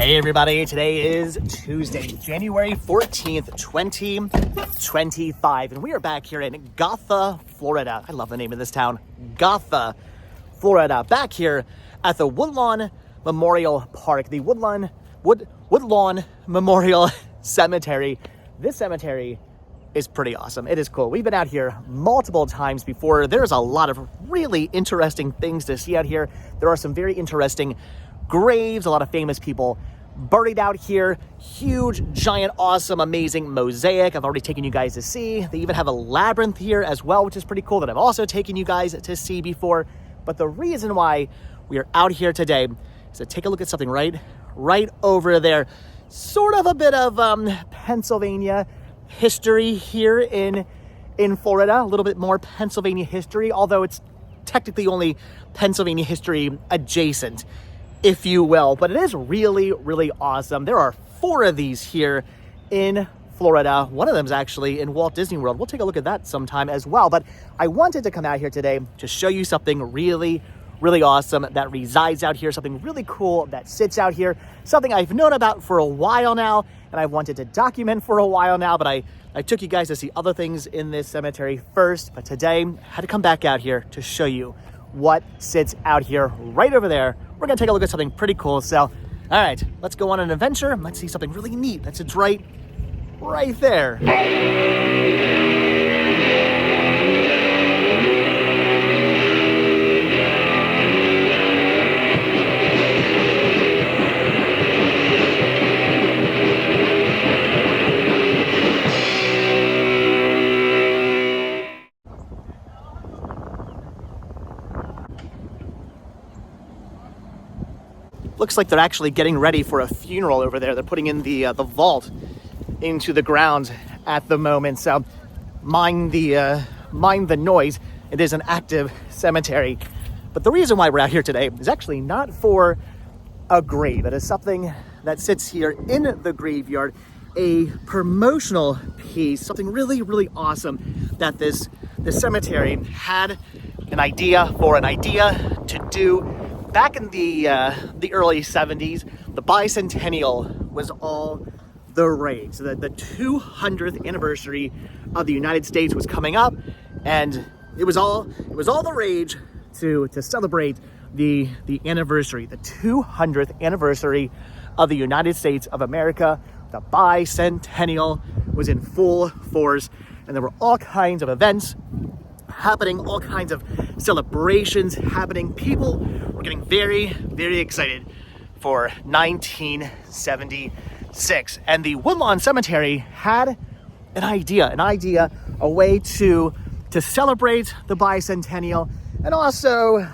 Hey everybody, today is Tuesday, January 14th, 2025, and we are back here in Gotha, Florida. I love the name of this town, Gotha, Florida. Back here at the Woodlawn Memorial Park, the Woodlawn Memorial Cemetery. This cemetery is pretty awesome. It is cool. We've been out here multiple times before. There's a lot of really interesting things to see out here. There are some very interesting graves, a lot of famous people buried out here. Huge, giant, awesome, amazing mosaic I've already taken you guys to see. They even have a labyrinth here as well, which is pretty cool, that I've also taken you guys to see before. But the reason why we are out here today is to take a look at something right over there. Sort of a bit of Pennsylvania history here in Florida, a little bit more Pennsylvania history, although it's technically only Pennsylvania history adjacent, if you will, but it is really, really awesome. There are 4 of these here in Florida. One of them is actually in Walt Disney World. We'll take a look at that sometime as well, but I wanted to come out here today to show you something really, really awesome that resides out here, something really cool that sits out here, something I've known about for a while now, and I've wanted to document for a while now, but I took you guys to see other things in this cemetery first, but today I had to come back out here to show you what sits out here right over there. We're gonna take a look at something pretty cool. So, all right, let's go on an adventure. Let's see something really neat that sits right there. Looks like they're actually getting ready for a funeral over there. They're putting in the vault into the ground at the moment. So mind the noise. It is an active cemetery. But the reason why we're out here today is actually not for a grave. It is something that sits here in the graveyard, a promotional piece, something really, really awesome that this cemetery had an idea to do. Back in the early 70s, the bicentennial was all the rage. So the 200th anniversary of the United States was coming up, and it was all the rage to celebrate the anniversary, the 200th anniversary of the United States of America. The bicentennial was in full force, and there were all kinds of events happening, all kinds of celebrations happening. People were getting very, very excited for 1976. And the Woodlawn Cemetery had an idea, a way to celebrate the bicentennial and also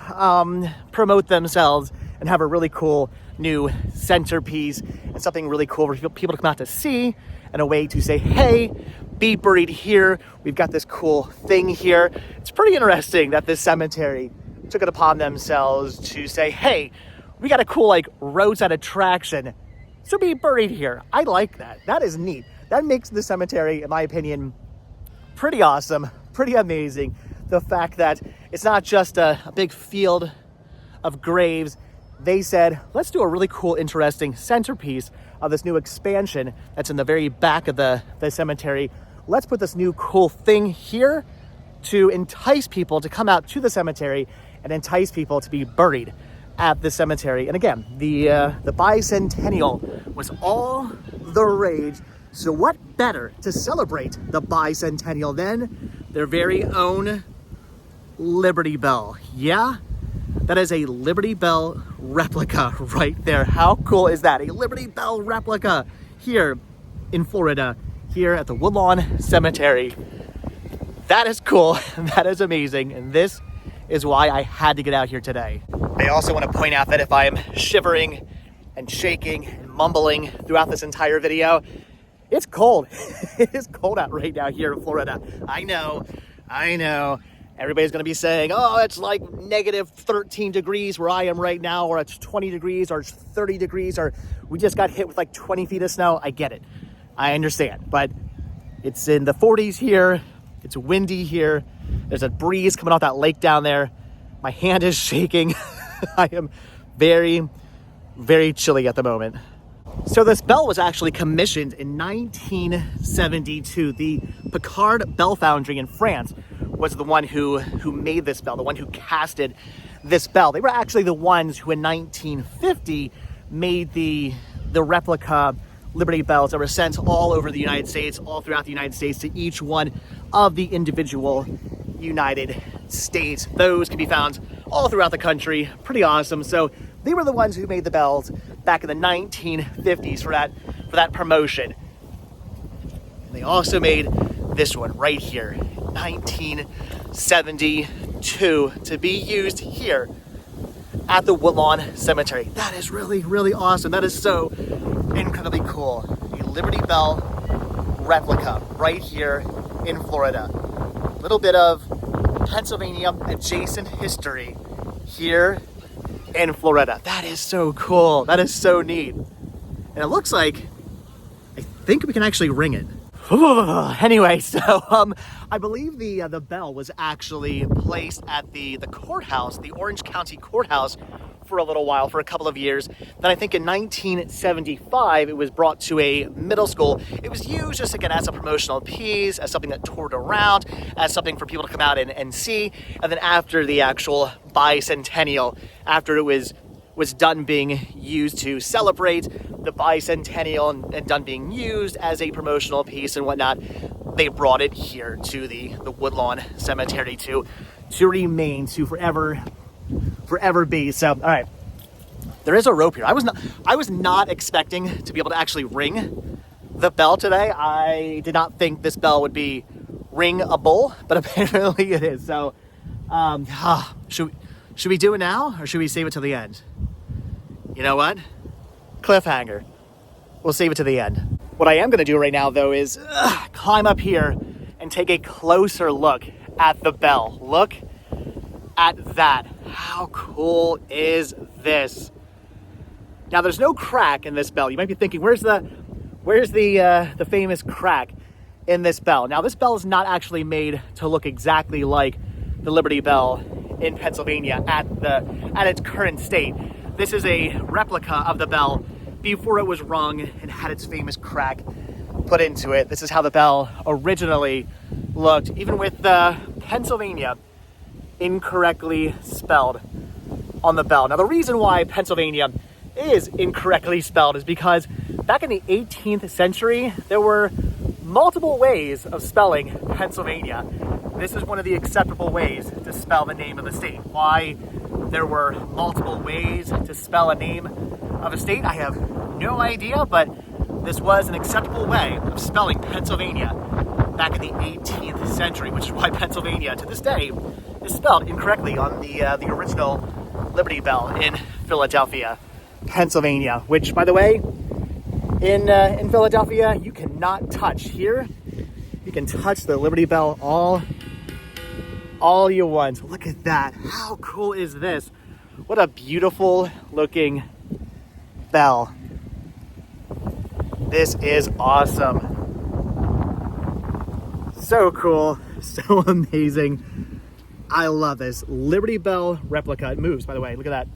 promote themselves and have a really cool new centerpiece and something really cool for people to come out to see, and a way to say, hey, be buried here. We've got this cool thing here. It's pretty interesting that this cemetery took it upon themselves to say, hey, we got a cool roadside attraction, so be buried here. I like that. That is neat. That makes the cemetery, in my opinion, pretty awesome, pretty amazing. The fact that it's not just a big field of graves. They said, let's do a really cool, interesting centerpiece of this new expansion that's in the very back of the cemetery. Let's put this new cool thing here to entice people to come out to the cemetery and entice people to be buried at the cemetery. And again, the bicentennial was all the rage. So what better to celebrate the bicentennial than their very own Liberty Bell? Yeah, that is a Liberty Bell replica right there. How cool is that? A Liberty Bell replica here in Florida, here at the Woodlawn Cemetery. That is cool. That is amazing. And this is why I had to get out here today. I also want to point out that if I'm shivering and shaking and mumbling throughout this entire video, it's cold. It is cold out right now here in Florida. I know. Everybody's going to be saying, oh, it's like negative 13 degrees where I am right now, or it's 20 degrees, or it's 30 degrees, or we just got hit with 20 feet of snow. I get it. I understand. But it's in the 40s here. It's windy here. There's a breeze coming off that lake down there. My hand is shaking. I am very, very chilly at the moment. So this bell was actually commissioned in 1972. The Picard Bell Foundry in France was the one who made this bell, the one who casted this bell. They were actually the ones who in 1950 made the replica Liberty bells that were sent all over the United States, all throughout the United States, to each one of the individual United States. Those can be found all throughout the country. Pretty awesome. So they were the ones who made the bells back in the 1950s for that promotion. And they also made this one right here, 1972, to be used here at the Woodlawn Cemetery. That is really, really awesome. That is so incredibly cool. A Liberty Bell replica right here in Florida. A little bit of Pennsylvania adjacent history here in Florida. That is so cool. That is so neat. And it looks like, I think we can actually ring it. Anyway, so I believe the bell was actually placed at the courthouse, the Orange County Courthouse, for a little while, for a couple of years. Then I think in 1975, it was brought to a middle school. It was used just again as a promotional piece, as something that toured around, as something for people to come out and see. And then after the actual bicentennial, after it was done being used to celebrate the bicentennial and done being used as a promotional piece and whatnot, they brought it here to the Woodlawn Cemetery to remain, to forever be. So, all right, there is a rope here. I was not expecting to be able to actually ring the bell today. I did not think this bell would be ringable, but apparently it is. So, should we do it now, or should we save it to the end? You know what? Cliffhanger. We'll save it to the end. What I am going to do right now, though, is climb up here and take a closer look at the bell. Look at that. How cool is this? Now, there's no crack in this bell. You might be thinking, where's the famous crack in this bell? Now, this bell is not actually made to look exactly like the Liberty Bell in Pennsylvania at its current state. This is a replica of the bell before it was rung and had its famous crack put into it. This is how the bell originally looked, even with the Pennsylvania incorrectly spelled on the bell. Now, the reason why Pennsylvania is incorrectly spelled is because back in the 18th century, there were multiple ways of spelling Pennsylvania. This is one of the acceptable ways to spell the name of the state. Why there were multiple ways to spell a name of a state, I have no idea, but this was an acceptable way of spelling Pennsylvania back in the 18th century, which is why Pennsylvania to this day is spelled incorrectly on the original Liberty Bell in Philadelphia, Pennsylvania, which, by the way, in Philadelphia, you cannot touch. Here, you can touch the Liberty Bell all you want. Look at that. How cool is this? What a beautiful looking bell. This is awesome. So cool. So amazing. I love this. Liberty Bell replica. It moves, by the way. Look at that.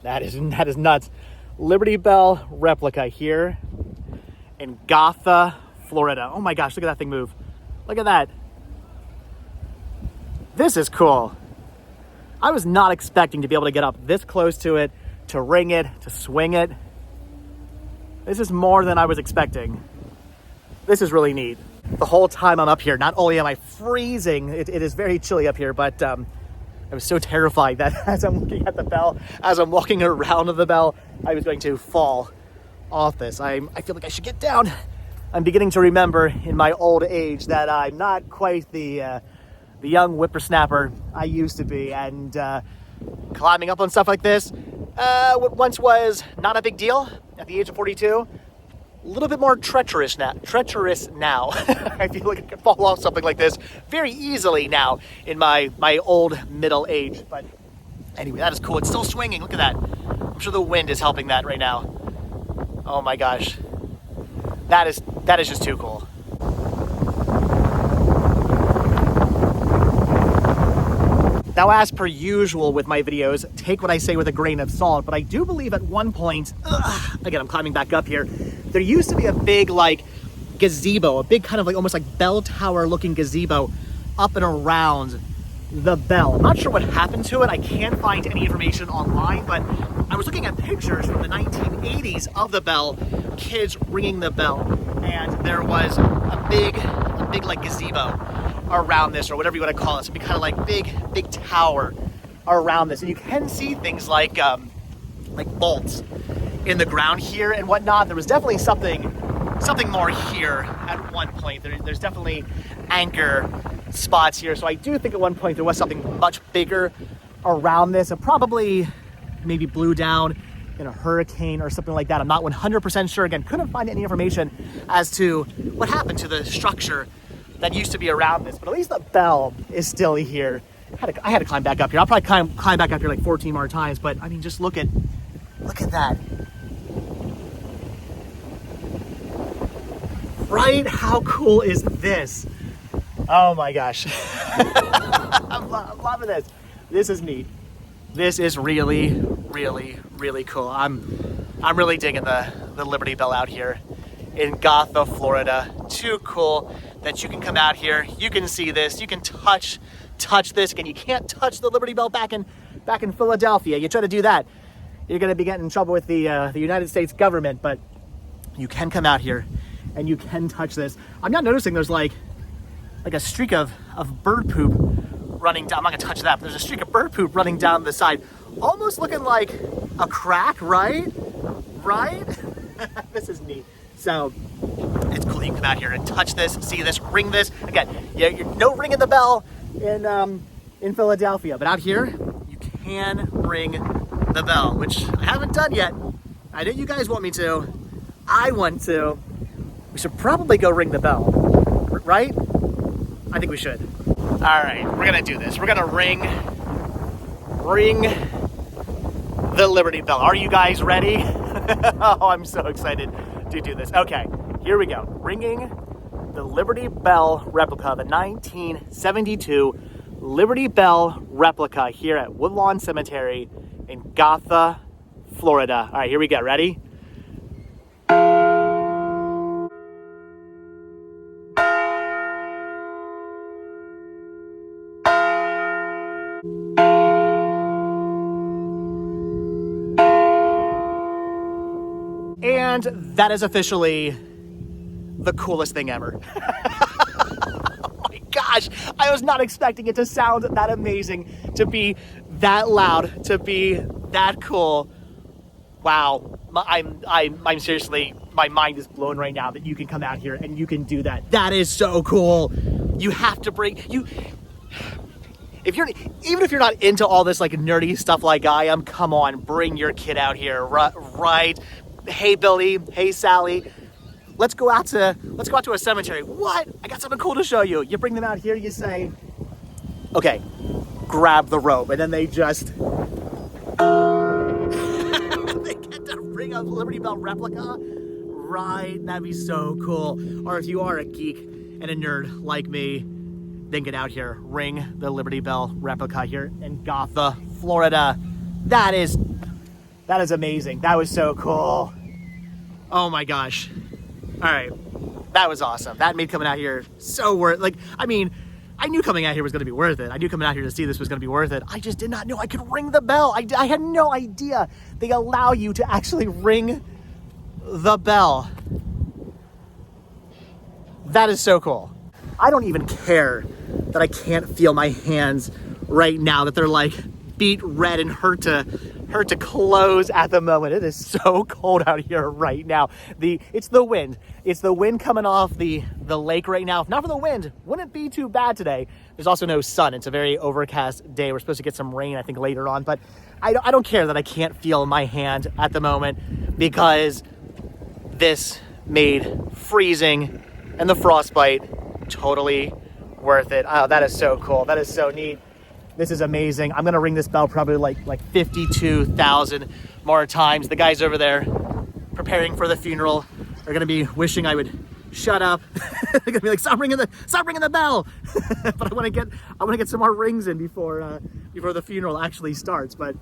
That is nuts. Liberty Bell replica here in Gotha, Florida. Oh my gosh, look at that thing move. Look at that. This is cool. I was not expecting to be able to get up this close to it, to ring it, to swing it. This is more than I was expecting. This is really neat. The whole time I'm up here, not only am I freezing, it is very chilly up here, but I was so terrified that as I'm looking at the bell, as I'm walking around the bell, I was going to fall off this. I feel like I should get down. I'm beginning to remember in my old age that I'm not quite the young whippersnapper I used to be, and climbing up on stuff like this, what once was not a big deal at the age of 42, a little bit more treacherous now. I feel like I could fall off something like this very easily now in my old middle age. But anyway, that is cool. It's still swinging. Look at that. I'm sure the wind is helping that right now. Oh my gosh. That is just too cool. Now, as per usual with my videos, take what I say with a grain of salt, but I do believe at one point, again, I'm climbing back up here, there used to be a big like gazebo, a big kind of like almost like bell tower looking gazebo up and around the bell. I'm not sure what happened to it. I can't find any information online, but I was looking at pictures from the 1980s of the bell, kids ringing the bell, and there was a big like gazebo around this, or whatever you want to call it. So it'd be kind of like big tower around this, and you can see things like bolts in the ground here and whatnot. There was definitely something more here at one point. There's definitely anchor spots here, so I do think at one point there was something much bigger around this. It probably maybe blew down in a hurricane or something like that. I'm not 100% sure. Again, couldn't find any information as to what happened to the structure that used to be around this, but at least the bell is still here. I had to climb back up here. I'll probably climb back up here like 14 more times, but I mean, just look at that. Right? How cool is this? Oh my gosh. I'm loving this. This is neat. This is really, really, really cool. I'm really digging the Liberty Bell out here in Gotha, Florida. Too cool that you can come out here. You can see this. You can touch this. Again, you can't touch the Liberty Bell back in Philadelphia. You try to do that, you're going to be getting in trouble with the United States government. But you can come out here and you can touch this. I'm not noticing there's like a streak of bird poop running down. I'm not gonna touch that, but there's a streak of bird poop running down the side, almost looking like a crack, right? This is neat. So it's cool. You can come out here and touch this, see this, ring this. Again, you're no ringing the bell in Philadelphia, but out here you can ring the bell, which I haven't done yet. I know you guys want me to. I want to. We should probably go ring the bell, right? I think we should. All right, we're gonna do this. We're gonna ring the Liberty Bell. Are you guys ready? Oh, I'm so excited to do this. Okay, here we go. Ringing the Liberty Bell replica, the 1972 Liberty Bell replica here at Woodlawn Cemetery in Gotha, Florida. All right, here we go. Ready? And that is officially the coolest thing ever. Oh my gosh, I was not expecting it to sound that amazing, to be that loud, to be that cool. Wow, I'm seriously, my mind is blown right now that you can come out here and you can do that. That is so cool. You have to bring, even if you're not into all this like nerdy stuff like I am, come on, bring your kid out here, right? Hey Billy, hey Sally, let's go out to a cemetery. What? I got something cool to show you. You bring them out here, you say, okay, grab the rope, and then they just they get to ring a Liberty Bell replica. Right? That'd be so cool. Or if you are a geek and a nerd like me, then get out here, ring the Liberty Bell replica here in Gotha, Florida. That is amazing. That was so cool. Oh my gosh. All right, that was awesome. That made coming out here so worth, I knew coming out here was gonna be worth it. I knew coming out here to see this was gonna be worth it. I just did not know I could ring the bell. I had no idea they allow you to actually ring the bell. That is so cool. I don't even care that I can't feel my hands right now, that they're like beat red and hurt to close at the moment. It is so cold out here right now. It's the wind. It's the wind coming off the lake right now. If not for the wind, wouldn't be too bad today. There's also no sun. It's a very overcast day. We're supposed to get some rain, I think, later on, but I don't care that I can't feel my hand at the moment, because this made freezing and the frostbite totally worth it. Oh, that is so cool. That is so neat. This is amazing. I'm gonna ring this bell probably like 52,000 more times. The guys over there preparing for the funeral are gonna be wishing I would shut up. They're gonna be like, stop ringing the bell. But I want to get some more rings in before the funeral actually starts. But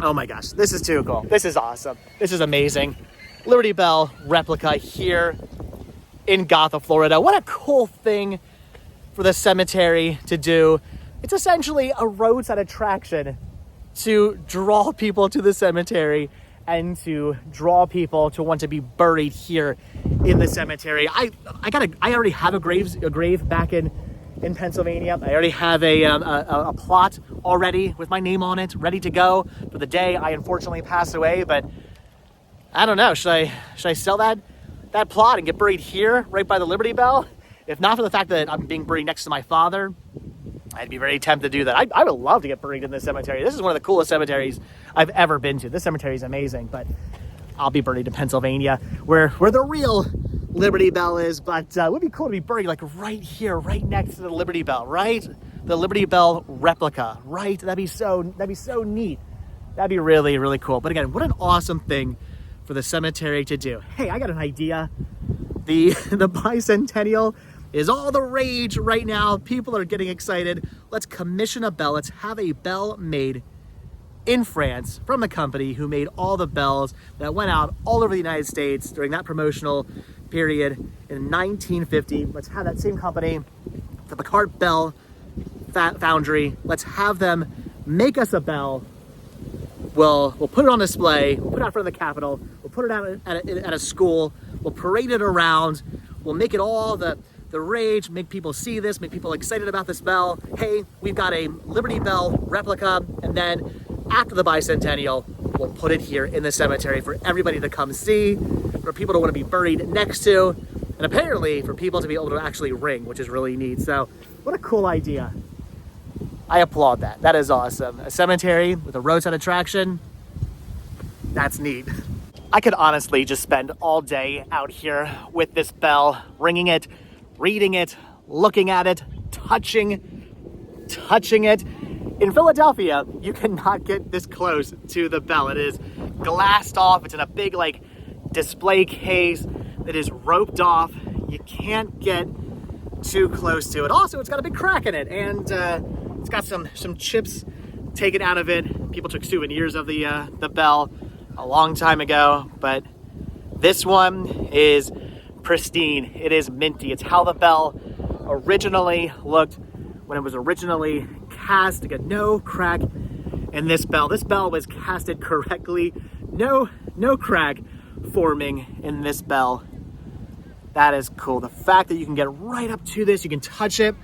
oh my gosh, this is too cool. This is awesome. This is amazing. Liberty Bell replica here in Gotha, Florida. What a cool thing for the cemetery to do. It's essentially a roadside attraction to draw people to the cemetery and to draw people to want to be buried here in the cemetery. I already have a grave back in Pennsylvania. I already have a plot already with my name on it, ready to go for the day I unfortunately pass away. But I don't know, should I sell that plot and get buried here right by the Liberty Bell? If not for the fact that I'm being buried next to my father, I'd be very tempted to do that. I would love to get buried in this cemetery. This is one of the coolest cemeteries I've ever been to. This cemetery is amazing, but I'll be buried in Pennsylvania where the real Liberty Bell is. But it would be cool to be buried like right here, right next to the Liberty Bell, right? The Liberty Bell replica, right? That'd be so neat. That'd be really, really cool. But again, what an awesome thing for the cemetery to do. Hey, I got an idea. The bicentennial is all the rage right now. People are getting excited. Let's commission a bell. Let's have a bell made in France from the company who made all the bells that went out all over the United States during that promotional period in 1950. Let's have that same company, the Picard Bell Foundry. Let's have them make us a bell. We'll put it on display. We'll put it out in front of the Capitol. We'll put it out at a school. We'll parade it around. We'll make it all the rage, make people see this, make people excited about this bell. Hey, we've got a Liberty Bell replica, and then after the bicentennial, we'll put it here in the cemetery for everybody to come see, for people to want to be buried next to, and apparently for people to be able to actually ring, which is really neat. So what a cool idea. I applaud that. That is awesome. A cemetery with a roadside attraction, that's neat. I could honestly just spend all day out here with this bell, ringing it, reading it, looking at it, touching it. In Philadelphia, you cannot get this close to the bell. It is glassed off. It's in a big display case. It is roped off. You can't get too close to it. Also, it's got a big crack in it, and it's got some chips taken out of it. People took souvenirs of the bell a long time ago, but this one is pristine. It is minty. It's how the bell originally looked when it was originally cast. Again, no crack in this bell. This bell was casted correctly. No crack forming in this bell. That is cool. The fact that you can get right up to this, you can touch it,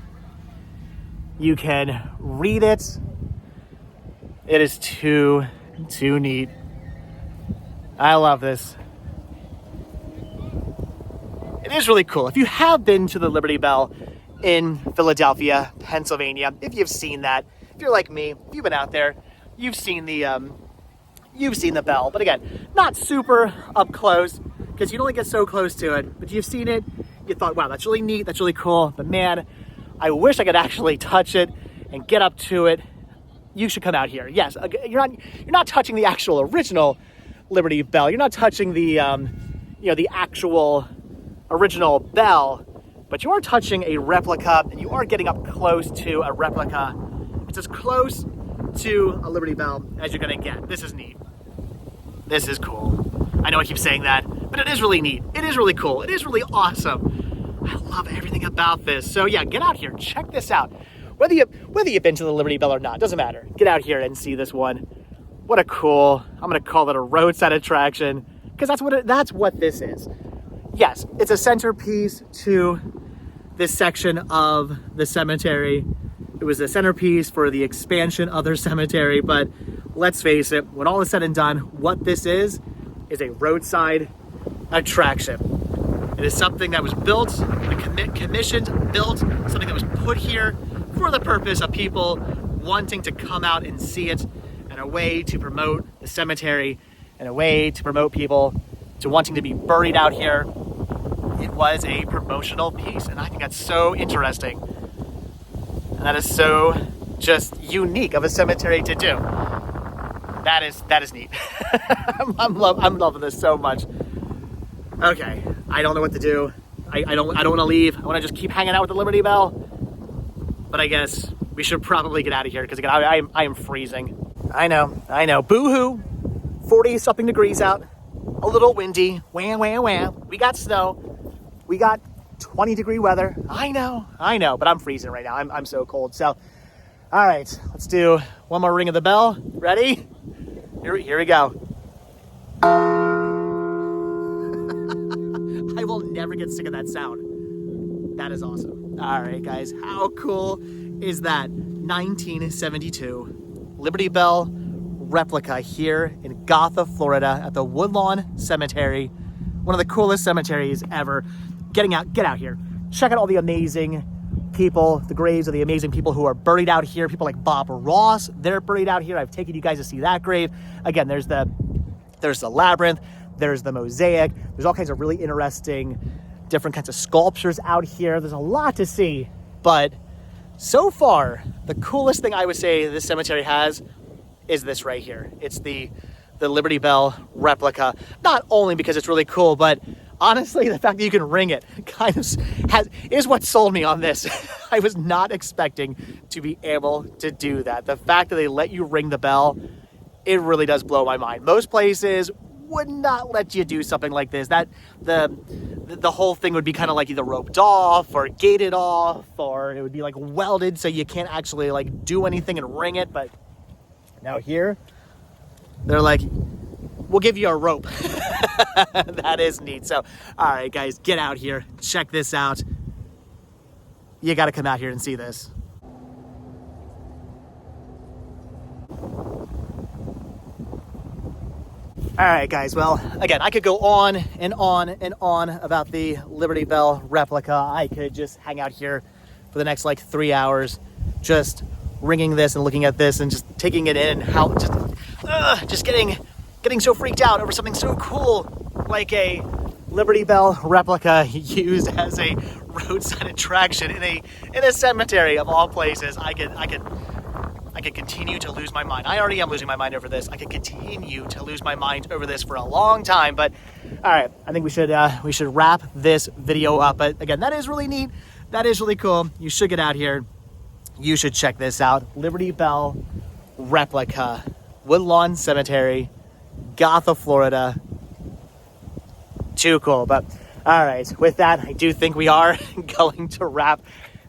you can read it. It is too neat. I love this. It is really cool. If you have been to the Liberty Bell in Philadelphia, Pennsylvania, if you've seen that, if you're like me, if you've been out there, you've seen the bell. But again, not super up close, because you'd only get so close to it. But you've seen it, you thought, wow, that's really neat, that's really cool. But man, I wish I could actually touch it and get up to it. You should come out here. Yes, you're not touching the actual original Liberty Bell. You're not touching the the actual original bell, but you are touching a replica, and you are getting up close to a replica. It's as close to a Liberty Bell as you're gonna get. This is neat. This is cool. I know I keep saying that, but it is really neat. It is really cool. It is really awesome. I love everything about this. So yeah, get out here, check this out. Whether you've been to the Liberty Bell or not, doesn't matter. Get out here and see this one. What a cool, I'm gonna call it a roadside attraction, because that's what this is. Yes, it's a centerpiece to this section of the cemetery. It was a centerpiece for the expansion of their cemetery, but let's face it, when all is said and done, what this is a roadside attraction. It is something that was built, commissioned, built, something that was put here for the purpose of people wanting to come out and see it, and a way to promote the cemetery, and a way to promote people to wanting to be buried out here. It was a promotional piece, and I think that's so interesting. And that is so just unique of a cemetery to do. That is neat. I'm loving this so much. Okay, I don't know what to do. I don't want to leave. I want to just keep hanging out with the Liberty Bell. But I guess we should probably get out of here because again, I am freezing. I know. Boo-hoo. 40-something degrees out. A little windy. Wham, wham, wham. We got snow. We got 20-degree weather. I know. But I'm freezing right now. I'm so cold. So, all right. Let's do one more ring of the bell. Ready? Here we go. I will never get sick of that sound. That is awesome. All right, guys. How cool is that? 1972 Liberty Bell replica here in Gotha, Florida at the Woodlawn Cemetery. One of the coolest cemeteries ever. Get out here. Check out all the amazing people, the graves of the amazing people who are buried out here. People like Bob Ross, they're buried out here. I've taken you guys to see that grave. Again, there's the labyrinth, there's the mosaic. There's all kinds of really interesting, different kinds of sculptures out here. There's a lot to see, but so far, the coolest thing I would say this cemetery has is this right here. It's the Liberty Bell replica. Not only because it's really cool, but honestly, the fact that you can ring it kind of is what sold me on this. I was not expecting to be able to do that. The fact that they let you ring the bell, it really does blow my mind. Most places would not let you do something like this. That the whole thing would be kind of like either roped off or gated off, or it would be like welded so you can't actually like do anything and ring it. But now here, they're like, we'll give you a rope. That is neat. So, all right, guys, get out here. Check this out. You got to come out here and see this. All right, guys. Well, again, I could go on and on and on about the Liberty Bell replica. I could just hang out here for the next like 3 hours, just ringing this and looking at this and just taking it in. How just getting so freaked out over something so cool like a Liberty Bell replica used as a roadside attraction in a cemetery of all places. I could continue to lose my mind. I already am losing my mind over this. I could continue to lose my mind over this for a long time. But all right, I think we should wrap this video up. But again, that is really neat. That is really cool. You should get out here. You should check this out. Liberty Bell replica, Woodlawn Cemetery, Gotha, Florida. Too cool. But all right, with that, I do think we are going to wrap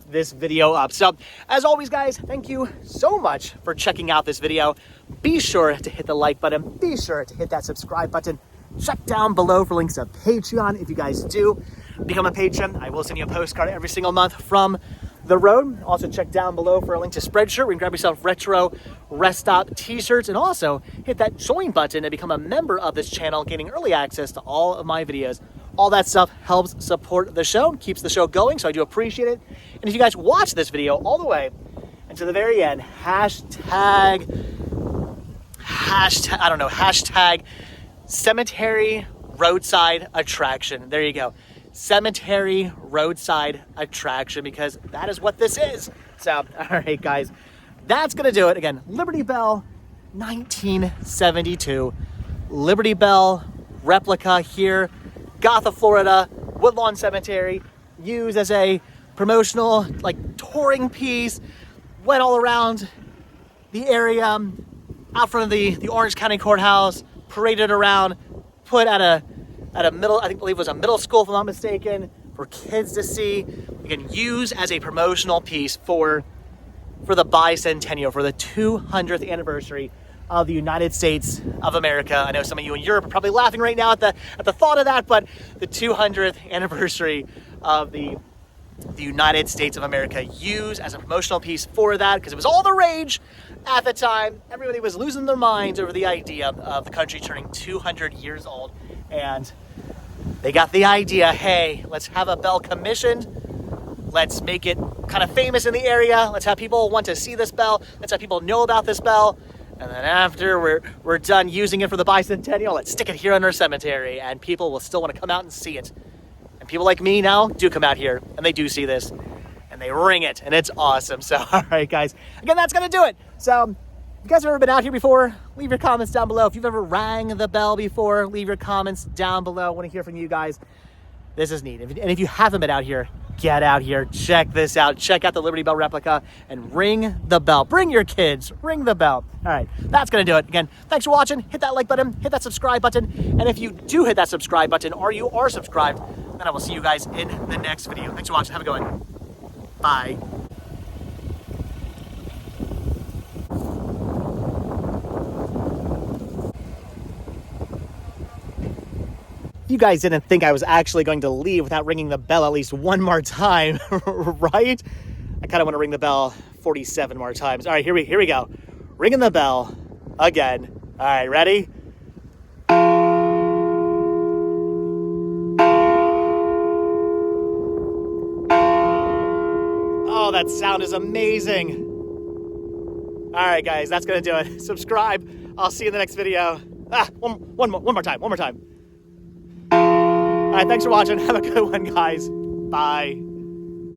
this video up. So as always, guys, thank you so much for checking out this video. Be sure to hit the like button. Be sure to hit that subscribe button. Check down below for links to Patreon. If you guys do become a patron, I will send you a postcard every single month from the road. Also check down below for a link to Spreadshirt where you can grab yourself retro rest stop t-shirts, and also hit that join button to become a member of this channel, gaining early access to all of my videos. All that stuff helps support the show, keeps the show going, so I do appreciate it. And if you guys watch this video all the way and to the very end, hashtag cemetery roadside attraction. There you go. Cemetery roadside attraction, because that is what this is. So, all right, guys, that's going to do it. Again, Liberty Bell 1972. Liberty Bell replica here, Gotha, Florida, Woodlawn Cemetery, used as a promotional, like, touring piece. Went all around the area, out front of the Orange County Courthouse, paraded around, put at a middle, I believe it was a middle school, if I'm not mistaken, for kids to see. Again, used as a promotional piece for the bicentennial, for the 200th anniversary of the United States of America. I know some of you in Europe are probably laughing right now at the thought of that, but the 200th anniversary of the United States of America, used as a promotional piece for that, because it was all the rage at the time. Everybody was losing their minds over the idea of the country turning 200 years old, and they got the idea, hey, let's have a bell commissioned. Let's make it kind of famous in the area. Let's have people want to see this bell. Let's have people know about this bell. And then after we're done using it for the bicentennial, let's stick it here in our cemetery, and people will still want to come out and see it. And people like me now do come out here, and they do see this, and they ring it, and it's awesome. So, all right, guys. Again, that's going to do it. So, if you guys have ever been out here before, leave your comments down below. If you've ever rang the bell before, leave your comments down below. I want to hear from you guys. This is neat. And if you haven't been out here, get out here. Check this out. Check out the Liberty Bell replica and ring the bell. Bring your kids. Ring the bell. All right, that's going to do it. Again, thanks for watching. Hit that like button. Hit that subscribe button. And if you do hit that subscribe button or you are subscribed, then I will see you guys in the next video. Thanks for watching. Have a good one. Bye. You guys didn't think I was actually going to leave without ringing the bell at least one more time, right? I kind of want to ring the bell 47 more times. All right, here we go. Ringing the bell again. All right, ready? Oh, that sound is amazing. All right, guys, that's going to do it. Subscribe. I'll see you in the next video. One more time. All right, thanks for watching. Have a good one, guys. Bye.